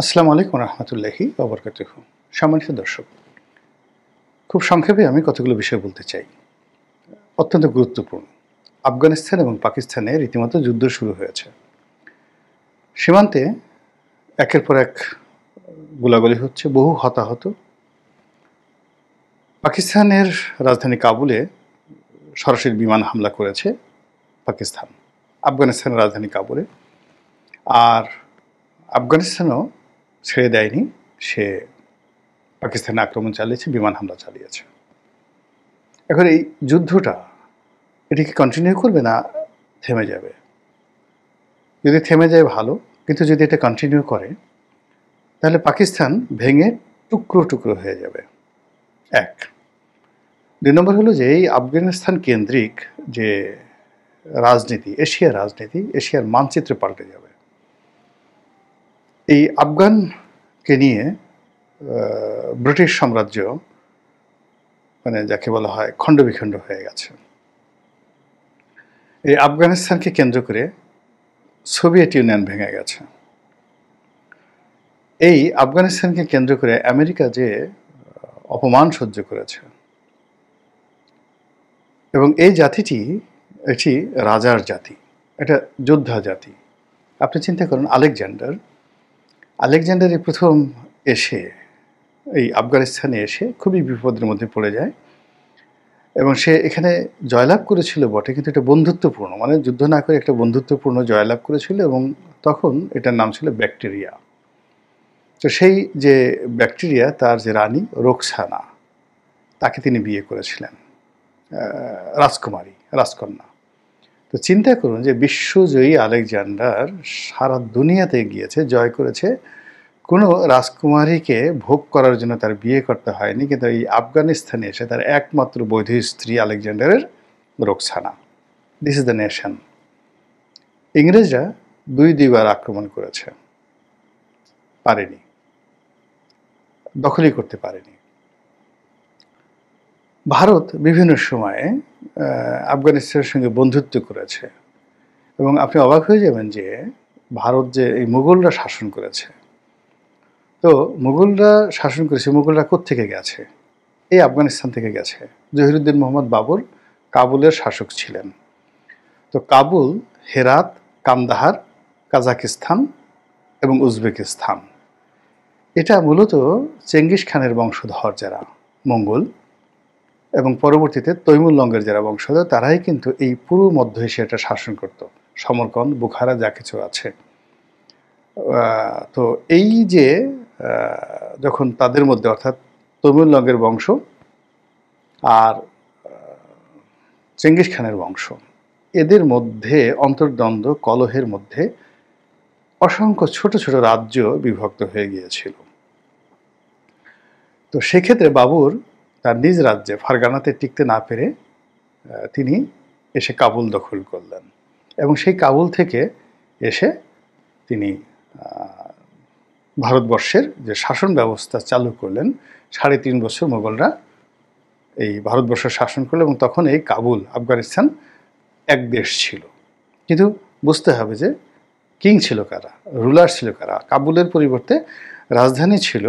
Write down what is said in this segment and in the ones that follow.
আসসালামু আলাইকুম রহমতুল্লাহি ওয়া বারাকাতুহু। সম্মানিত দর্শক, খুব সংক্ষেপে আমি কতগুলো বিষয় বলতে চাই। অত্যন্ত গুরুত্বপূর্ণ। আফগানিস্তান এবং পাকিস্তানে রীতিমতো যুদ্ধ শুরু হয়েছে। সীমান্তে একের পর এক গোলাগুলি হচ্ছে, বহু হতাহত। পাকিস্তানের রাজধানী কাবুলে সরাসরি বিমান হামলা করেছে পাকিস্তান, আফগানিস্তানের রাজধানী কাবুলে। আর আফগানিস্তানও ছেড়ে দেয়নি, সে পাকিস্তানে আক্রমণ চালিয়েছে, বিমান হামলা চালিয়েছে। এখন এই যুদ্ধটা এটা কি কন্টিনিউ করবে না থেমে যাবে? যদি থেমে যায় ভালো, কিন্তু যদি এটা কন্টিনিউ করে তাহলে পাকিস্তান ভেঙে টুকরো টুকরো হয়ে যাবে। এক। ২ নম্বর হলো যে এই আফগানিস্তান কেন্দ্রিক যে রাজনীতি, এশিয়ার মানচিত্রে পাল্টে যাবে। এই আফগানকে নিয়ে ব্রিটিশ সাম্রাজ্য মানে যাকে বলা হয় খণ্ডবিখণ্ড হয়ে গেছে। এই আফগানিস্তানকে কেন্দ্র করে সোভিয়েত ইউনিয়ন ভেঙে গেছে। এই আফগানিস্তানকে কেন্দ্র করে আমেরিকা যে অপমান সহ্য করেছে, এবং এই জাতিটি এটি রাজার জাতি, এটা যোদ্ধা জাতি। আপনি চিন্তা করুন, আলেকজান্ডার এই প্রথম এসে এই আফগানিস্তানে এসে খুবই বিপদের মধ্যে পড়ে যায়, এবং সে এখানে জয়লাভ করেছিল বটে, কিন্তু এটা বন্ধুত্বপূর্ণ, মানে যুদ্ধ না করে একটা বন্ধুত্বপূর্ণ জয়লাভ করেছিল, এবং তখন এটার নাম ছিল ব্যাকটেরিয়া। তো সেই যে ব্যাকটেরিয়া, তার যে রানী রোকসানা, তাকে তিনি বিয়ে করেছিলেন, রাজকন্যা। তো চিন্তা করুন যে বিশ্বজয়ী আলেকজান্ডার সারা দুনিয়াতে গিয়েছে, জয় করেছে, কোনো রাজকুমারীকে ভোগ করার জন্য তার বিয়ে করতে হয়নি, কিন্তু এই আফগানিস্তানে এসে তার একমাত্র বৈধ স্ত্রী আলেকজান্ডারের Roxana. This is the nation. ইংরেজরা দুইবার আক্রমণ করেছে, পারেনি, দখলই করতে পারেনি। ভারত বিভিন্ন সময়ে আফগানিস্তানের সঙ্গে বন্ধুত্ব করেছে, এবং আপনি অবাক হয়ে যাবেন যে ভারত যে এই মুঘলরা শাসন করেছে, তো মুঘলরা কোত্থেকে গেছে? এই আফগানিস্তান থেকে গেছে। জহিরুদ্দিন মোহাম্মদ বাবর কাবুলের শাসক ছিলেন। তো কাবুল, হেরাত, কান্দাহার, কাজাকিস্তান এবং উজবেকিস্তান, এটা মূলত চেঙ্গিস খানের বংশধর যারা মঙ্গল, এবং পরবর্তীতে তৈমুরলঙ্গের যারা বংশধর, তারাই কিন্তু এই পুরো মধ্য এশিয়াটা শাসন করত। সমরকন্দ, বুখারা, যা কিছু আছে। তো এই যে যখন তাদের মধ্যে, অর্থাৎ তৈমুরলঙ্গের বংশ আর চেঙ্গিস খানের বংশ, এদের মধ্যে অন্তর্দ্বন্দ্ব, কলহের মধ্যে অসংখ্য ছোট ছোট রাজ্য বিভক্ত হয়ে গিয়েছিল। তো সেক্ষেত্রে বাবর তার নিজ রাজ্যে ফারগানাতে টিকতে না পেরে তিনি এসে কাবুল দখল করলেন, এবং সেই কাবুল থেকে এসে তিনি ভারতবর্ষের যে শাসন ব্যবস্থা চালু করলেন। ৩.৫ বছর মোগলরা এই ভারতবর্ষের শাসন করলো, এবং তখন এই কাবুল, আফগানিস্তান এক দেশ ছিল। কিন্তু বুঝতে হবে যে কিং ছিল কারা, রুলার ছিল কারা। কাবুলের পরিবর্তে রাজধানী ছিল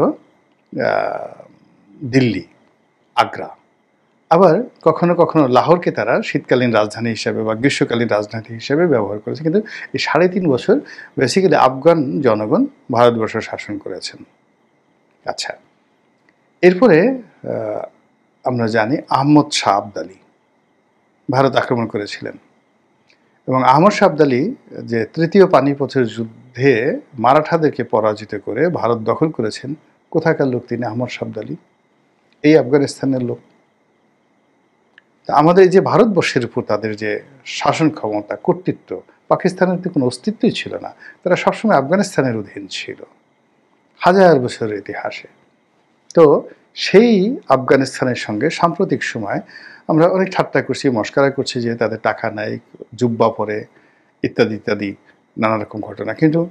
দিল্লি, আগ্রা। আবার কখনো কখনো লাহোরকে তারা শীতকালীন রাজধানী হিসেবে বা গ্রীষ্মকালীন রাজধানী হিসেবে ব্যবহার করেছে। কিন্তু এই ৩.৫ বছর বেসিক্যালি আফগান জনগণ ভারতবর্ষ শাসন করেছেন। আচ্ছা, এরপরে আমরা জানি আহমদ শাহ আবদালি ভারত আক্রমণ করেছিলেন, এবং আহমদ শাহ আবদালি যে তৃতীয় পানিপথের যুদ্ধে মারাঠাদেরকে পরাজিত করে ভারত দখল করেছেন, কোথাকার লোক তিনি? আহমদ শাহ আবদালি এই আফগানিস্তানের লোক। আমাদের এই যে ভারতবর্ষের উপর তাদের যে শাসন ক্ষমতা, কর্তৃত্ব, পাকিস্তানের তো কোনো অস্তিত্বই ছিল না। তারা সবসময় আফগানিস্তানের অধীন ছিল হাজার বছরের ইতিহাসে। তো সেই আফগানিস্তানের সঙ্গে সাম্প্রতিক সময় আমরা অনেক ঠাট্টা করছি, মস্করা করছি যে তাদের টাকা নাই, জুব্বা পরে, ইত্যাদি ইত্যাদি নানা রকম ঘটনা। কিন্তু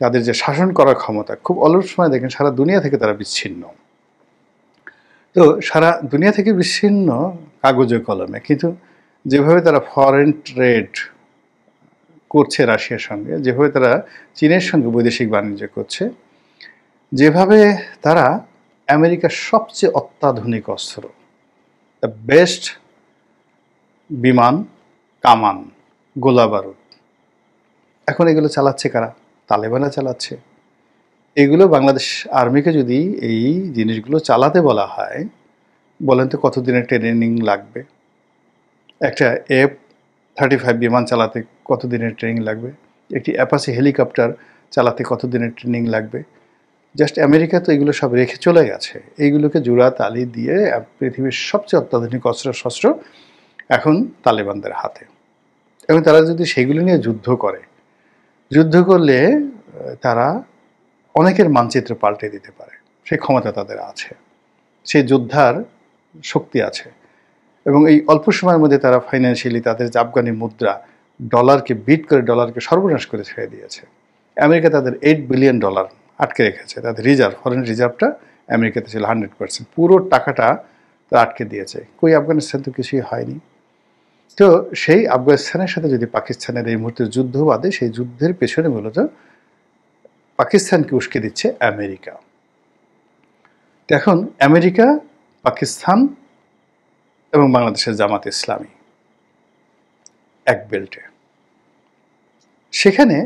তাদের যে শাসন করার ক্ষমতা, খুব অল্প সময় দেখেন সারা দুনিয়া থেকে তারা বিচ্ছিন্ন। তো সারা দুনিয়া থেকে বিচ্ছিন্ন কাগজে কলমে, কিন্তু যেভাবে তারা ফরেন ট্রেড করছে রাশিয়ার সঙ্গে, যেভাবে তারা চীনের সঙ্গে বৈদেশিক বাণিজ্য করছে, যেভাবে তারা আমেরিকার সবচেয়ে অত্যাধুনিক অস্ত্র, দ্য বেস্ট বিমান, কামান, গোলাবারুদ, এখন এগুলো চালাচ্ছে কারা? তালেবানরা চালাচ্ছে। এগুলো বাংলাদেশ আর্মিকে যদি এই জিনিসগুলো চালাতে বলা হয়, বলেন তো কতদিনের ট্রেনিং লাগবে? একটা F-35 বিমান চালাতে কতদিনের ট্রেনিং লাগবে? একটি অ্যাপাচি হেলিকপ্টার চালাতে কতদিনের ট্রেনিং লাগবে? জাস্ট আমেরিকা তো এগুলো সব রেখে চলে গেছে। এইগুলোকে জোড়া তালি দিয়ে পৃথিবীর সবচেয়ে অত্যাধুনিক অস্ত্রশস্ত্র এখন তালেবানদের হাতে। এবং তারা যদি সেগুলো নিয়ে যুদ্ধ করলে তারা অনেকের মানচিত্র পাল্টে দিতে পারে। সেই ক্ষমতা তাদের আছে, সেই যোদ্ধার শক্তি আছে। এবং এই অল্প সময়ের মধ্যে তারা ফাইন্যান্সিয়ালি তাদের যে আফগানি মুদ্রা, ডলারকে বিট করে ডলারকে সর্বনাশ করে ছেড়ে দিয়েছে। আমেরিকা তাদের $8 বিলিয়ন আটকে রেখেছে। তাদের রিজার্ভ, ফরেন রিজার্ভটা আমেরিকাতে ছিল 100%। পুরো টাকাটা তারা আটকে দিয়েছে। কই আফগানিস্তান তো কিছুই হয়নি। তো সেই আফগানিস্তানের সাথে যদি পাকিস্তানের এই মুহূর্তে যুদ্ধ বাদে, সেই যুদ্ধের পেছনে মূলত পাকিস্তানকে উস্কে দিচ্ছে আমেরিকা। এখন আমেরিকা, পাকিস্তান এবং বাংলাদেশের জামাত ইসলামী এক বেল্টে। সেখানে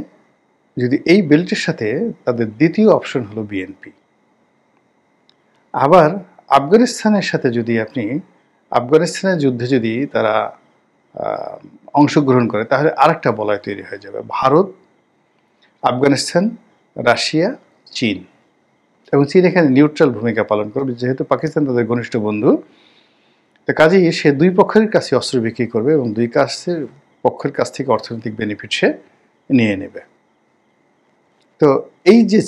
যদি এই বেল্টের সাথে তাদের দ্বিতীয় অপশন হলো বিএনপি। আবার আফগানিস্তানের সাথে যদি আপনি আফগানিস্তানের যুদ্ধে যদি তারা অংশগ্রহণ করে, তাহলে আরেকটা বলয় তৈরি হয়ে যাবে। ভারত, আফগানিস্তান, রাশিয়া, চীন। এবং চীন এখানে নিউট্রাল ভূমিকা পালন করবে, যেহেতু পাকিস্তান তাদের ঘনিষ্ঠ বন্ধু। তো কাজেই সে দুই পক্ষের কাছে অস্ত্র বিক্রি করবে এবং দুই পক্ষের কাছ থেকে অর্থনৈতিক বেনিফিট সে নিয়ে নেবে। তো এই যে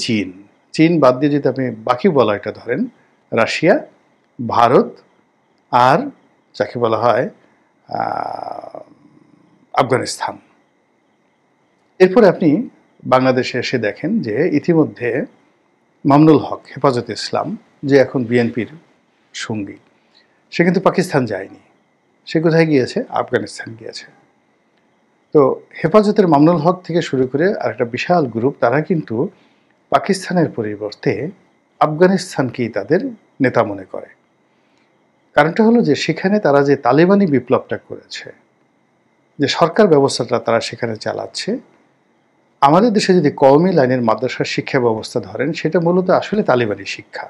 চীন বাদ দিয়ে যদি আপনি বাকি বলয়টা ধরেন, রাশিয়া, ভারত আর যাকে বলা হয় আফগানিস্তান। এরপরে আপনি বাংলাদেশে এসে দেখেন যে ইতিমধ্যে মামুনুল হক, হেফাজতে ইসলাম, যে এখন বিএনপির সঙ্গী, সে কিন্তু পাকিস্তান যায়নি। সে কোথায় গিয়েছে? আফগানিস্তান গিয়েছে। তো হেফাজতের মামুনুল হক থেকে শুরু করে আরেকটা বিশাল গ্রুপ, তারা কিন্তু পাকিস্তানের পরিবর্তে আফগানিস্তানকেই তাদের নেতা মনে করে। কারণটা হলো যে সেখানে তারা যে তালেবানি বিপ্লবটা করেছে, যে সরকার ব্যবস্থাটা তারা সেখানে চালাচ্ছে, আমাদের দেশে যদি কওমি লাইনের মাদ্রাসার শিক্ষা ব্যবস্থা ধরেন, সেটা মূলত আসলে তালেবানি শিক্ষা,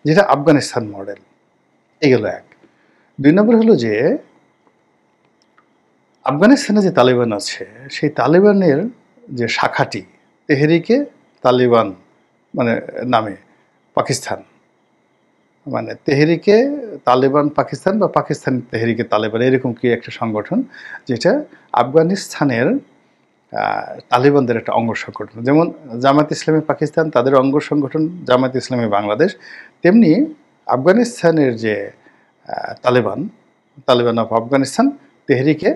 যেটা আফগানিস্তান মডেল। এগুলো এক। 2 নম্বর হলো যে আফগানিস্তানে যে তালেবান আছে, সেই তালেবানের যে শাখাটি তেহরিকে তালেবান মানে নামে পাকিস্তান, মানে তেহরিকে তালেবান পাকিস্তান বা পাকিস্তান তেহরিকে তালেবান, এরকম কি একটা সংগঠন, যেটা আফগানিস্তানের তালেবানদের একটা অঙ্গ সংগঠন। যেমন জামায়াত ইসলামী পাকিস্তান, তাদের অঙ্গ সংগঠন জামায়াত ইসলামী বাংলাদেশ, তেমনি আফগানিস্তানের যে তালেবান অফ আফগানিস্তান, তেহরিকে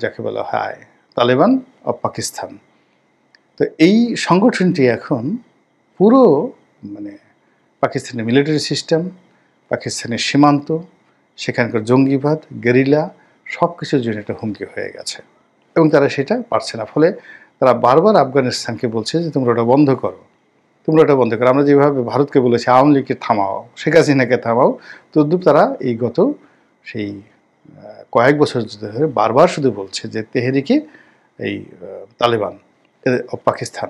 যাকে বলা হয় তালেবান অফ পাকিস্তান। তো এই সংগঠনটি এখন পুরো মানে পাকিস্তানের মিলিটারি সিস্টেম, পাকিস্তানের সীমান্ত, সেখানকার জঙ্গিবাদ, গেরিলা, সব কিছুর জন্য একটা হুমকি হয়ে গেছে এবং তারা সেটা পারছে না। ফলে তারা বারবার আফগানিস্তানকে বলছে যে তোমরা ওটা বন্ধ করো। আমরা যেভাবে ভারতকে বলেছি আওয়ামী লীগকে থামাও, শেখ হাসিনাকে থামাও, তদ্রুপ তারা এই গত সেই কয়েক বছর ধরে বারবার শুধু বলছে যে তেহরিকে এই তালেবান পাকিস্তান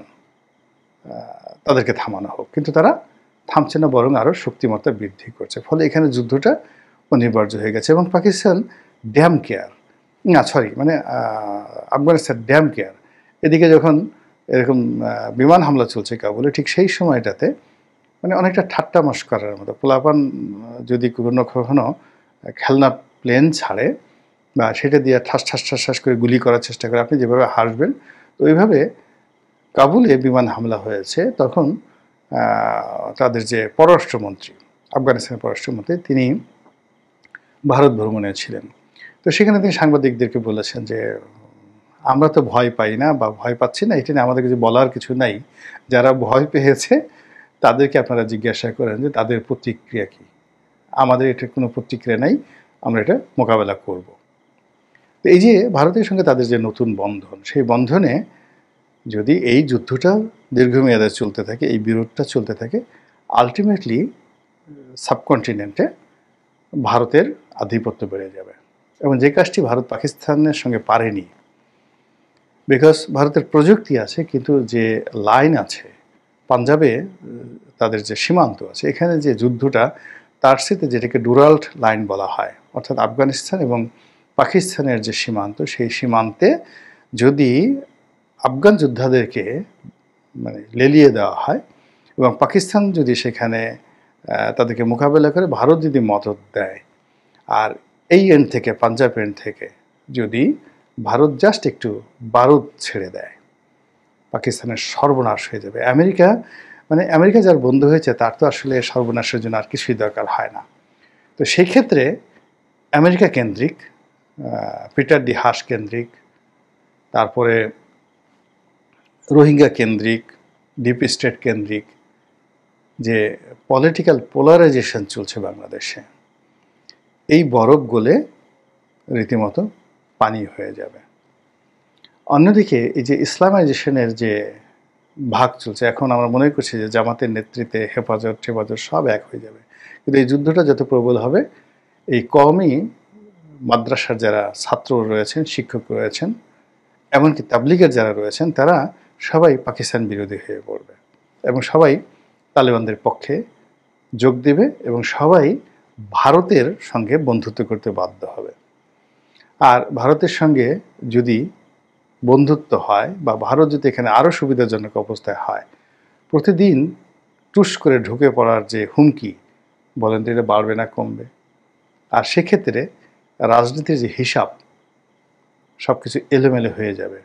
তাদেরকে থামানো হোক, কিন্তু তারা থামছে না, বরং আরও শক্তিমত্তা বৃদ্ধি করছে। ফলে এখানে যুদ্ধটা অনিবার্য হয়ে গেছে এবং Pakistan damn care, Afghanistan damn care. এদিকে যখন এরকম বিমান হামলা চলছে কাবুলে, ঠিক সেই সময়টাতে মানে অনেকটা ঠাট্টা মশকরার মতো, পোলাপান যদি কখনো খেলনা প্লেন ছাড়ে বা সেটা দিয়ে ঠাস ঠাস ঠাস ঠাস করে গুলি করার চেষ্টা করে, আপনি যেভাবে হাসবেন, তো ওইভাবে কাবুলে বিমান হামলা হয়েছে। তখন তাদের যে পররাষ্ট্রমন্ত্রী, আফগানিস্তানের পররাষ্ট্রমন্ত্রী, তিনি ভারত ভ্রমণে ছিলেন। তো সেখানে তিনি সাংবাদিকদেরকে বলেছেন যে আমরা তো ভয় পাই না বা ভয় পাচ্ছি না, এটা নিয়ে আমাদের কিছু বলার কিছু নাই। যারা ভয় পেয়েছে তাদেরকে আপনারা জিজ্ঞাসা করেন যে তাদের প্রতিক্রিয়া কী। আমাদের এটার কোনো প্রতিক্রিয়া নাই, আমরা এটা মোকাবেলা করব। তো এই যে ভারতের সঙ্গে তাদের যে নতুন বন্ধন, সেই বন্ধনে যদি এই যুদ্ধটা দীর্ঘমেয়াদে চলতে থাকে, এই বিরোধটা চলতে থাকে, আলটিমেটলি সাবকন্টিনেন্টে ভারতের আধিপত্য বেড়ে যাবে। এবং যে কাজটি ভারত পাকিস্তানের সঙ্গে পারেনি, বিকজ ভারতের প্রযুক্তি আছে, কিন্তু যে লাইন আছে পাঞ্জাবে, তাদের যে সীমান্ত আছে, এখানে যে যুদ্ধটা, তার সাথে যেটাকে ডুরাল্ট লাইন বলা হয়, অর্থাৎ আফগানিস্তান এবং পাকিস্তানের যে সীমান্ত, সেই সীমান্তে যদি আফগান যোদ্ধাদেরকে মানে লেলিয়ে দেওয়া হয় এবং পাকিস্তান যদি সেখানে তাদেরকে মোকাবেলা করে ভারত যদি মদদ দেয়, আর এই এন্ড থেকে, পাঞ্জাব এন্ড থেকে যদি ভারত জাস্ট একটু বারুদ ছেড়ে দেয়, পাকিস্তানের সর্বনাশ হয়ে যাবে। আমেরিকা যার বন্ধু হয়েছে তার তো আসলে সর্বনাশের জন্য আর কিছুই দরকার হয় না। তো সেই ক্ষেত্রে আমেরিকা কেন্দ্রিক, পিটার ডি হাস কেন্দ্রিক, তারপরে রোহিঙ্গা কেন্দ্রিক, ডিপ স্টেট কেন্দ্রিক যে পলিটিক্যাল পোলারাইজেশন চলছে বাংলাদেশে, এই বরফ গলে রীতিমতো পানি হয়ে যাবে। অন্যদিকে এই যে ইসলামাইজেশনের যে ভাগ চলছে, এখন আমরা মনে করছি যে জামাতের নেতৃত্বে হেফাজত সব এক হয়ে যাবে, কিন্তু এই যুদ্ধটা যত প্রবল হবে, এই কওমি মাদ্রাসার যারা ছাত্র রয়েছেন, শিক্ষক রয়েছেন, এমনকি তাবলিগের যারা রয়েছেন, তারা সবাই পাকিস্তান বিরোধী হয়ে পড়বে এবং সবাই তালেবানদের পক্ষে যোগ দেবে এবং সবাই ভারতের সঙ্গে বন্ধুত্ব করতে বাধ্য হবে। আর ভারতের সঙ্গে যদি বন্ধুত্ব হয় বা ভারত যদি এখানে আরও সুবিধাজনক অবস্থায় হয়, প্রতিদিন টুস করে ঢুকে পড়ার যে হুমকি, বলেন তো এটা বাড়বে না কমবে? আর সেক্ষেত্রে রাজনীতির যে হিসাব, সব কিছু এলোমেলো হয়ে যাবে।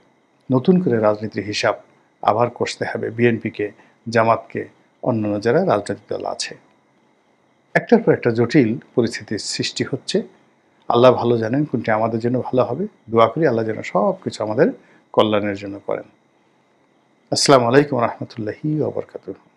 নতুন করে রাজনীতির হিসাব আবার কষতে হবে বিএনপিকে, জামাতকে, অন্যান্য যারা রাজনৈতিক দল আছে। একটার পর একটা জটিল পরিস্থিতির সৃষ্টি হচ্ছে। আল্লাহ ভালো জানেন কোনটি আমাদের জন্য ভালো হবে। দোয়া করি আল্লাহ যেন সব কিছু আমাদের কল্যাণের জন্য করেন। আসসালামু আলাইকুম রহমতুল্লাহি ওয়া বারাকাতুহু।